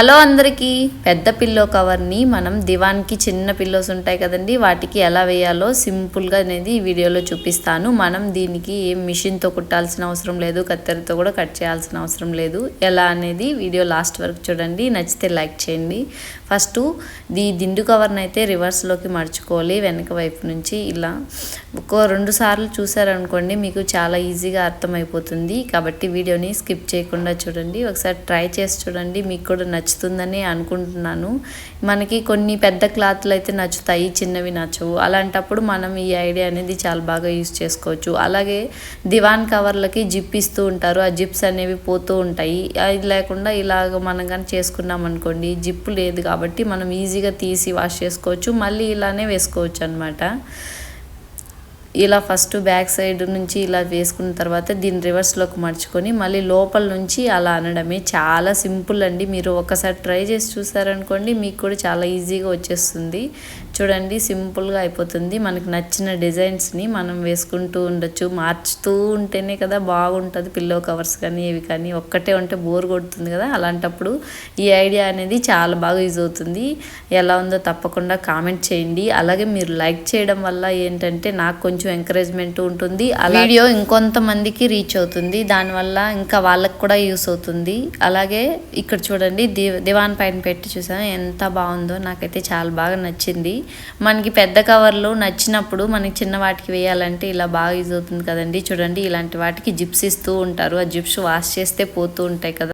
Hello అందరికీ పెద్ద pillow కవర్ని మనం దివాన్కి చిన్న పిల్లోస్ ఉంటాయి కదండి వాటికి ఎలా వేయాలో సింపుల్గా అనేది ఈ వీడియోలో చూపిస్తాను. మనం దీనికి ఏం మిషన్తో కుట్టాల్సిన అవసరం లేదు, కత్తెరతో కూడా కట్ చేయాల్సిన అవసరం లేదు. ఎలా అనేది వీడియో లాస్ట్ వరకు చూడండి. నచ్చితే లైక్ చేయండి. ఫస్ట్ దిండు కవర్ని అయితే రివర్స్లోకి మర్చుకోవాలి. వెనక వైపు నుంచి ఇలా ఒక 2 సార్లు చూసారనుకోండి మీకు చాలా ఈజీగా అర్థమైపోతుంది. కాబట్టి వీడియోని స్కిప్ చేయకుండా చూడండి. ఒకసారి ట్రై చేసి చూడండి, మీకు కూడా నచ్చుతుందని అనుకుంటున్నాను. మనకి కొన్ని పెద్ద క్లాత్లు అయితే నచ్చుతాయి, చిన్నవి నచ్చవు. అలాంటప్పుడు మనం ఈ ఐడియా అనేది చాలా బాగా యూజ్ చేసుకోవచ్చు. అలాగే దివాన్ కవర్లకి జిప్ ఇస్తూ ఉంటారు, ఆ జిప్స్ అనేవి పోతూ ఉంటాయి. అది లేకుండా ఇలాగ మనం కానీ చేసుకున్నాం అనుకోండి, జిప్పు లేదు కాబట్టి మనం ఈజీగా తీసి వాష్ చేసుకోవచ్చు, మళ్ళీ ఇలానే వేసుకోవచ్చు అనమాట. ఇలా ఫస్ట్ బ్యాక్ సైడ్ నుంచి ఇలా వేసుకున్న తర్వాత దీన్ని రివర్స్లోకి మర్చుకొని మళ్ళీ లోపల నుంచి అలా అనడమే. చాలా సింపుల్ అండి. మీరు ఒకసారి ట్రై చేసి చూసారనుకోండి మీకు కూడా చాలా ఈజీగా వచ్చేస్తుంది. చూడండి, సింపుల్గా అయిపోతుంది. మనకు నచ్చిన డిజైన్స్ని మనం వేసుకుంటూ ఉండొచ్చు. మార్చుతూ ఉంటేనే కదా బాగుంటుంది. పిల్లో కవర్స్ కానీ ఏవి కానీ ఒక్కటే ఉంటే బోర్ కొడుతుంది కదా. అలాంటప్పుడు ఈ ఐడియా అనేది చాలా బాగా యూజ్ అవుతుంది. ఎలా ఉందో తప్పకుండా కామెంట్ చేయండి. అలాగే మీరు లైక్ చేయడం వల్ల ఏంటంటే నాకు కొంచెం ఎంకరేజ్మెంట్ ఉంటుంది. అలా వీడియో ఇంకొంతమందికి రీచ్ అవుతుంది, దానివల్ల ఇంకా వాళ్ళకి కూడా యూస్ అవుతుంది. అలాగే ఇక్కడ చూడండి, దివాన్ పైన పెట్టి చూసాను ఎంత బాగుందో. నాకైతే చాలా బాగా నచ్చింది. మనకి పెద్ద కవర్లు నచ్చినప్పుడు మనకి చిన్న వాటికి వేయాలంటే ఇలా బాగా యూజ్ అవుతుంది కదండి. చూడండి, ఇలాంటి వాటికి జిప్స్ ఇస్తూ ఉంటారు. ఆ జిప్స్ వాష్ చేస్తే పోతూ ఉంటాయి కదా.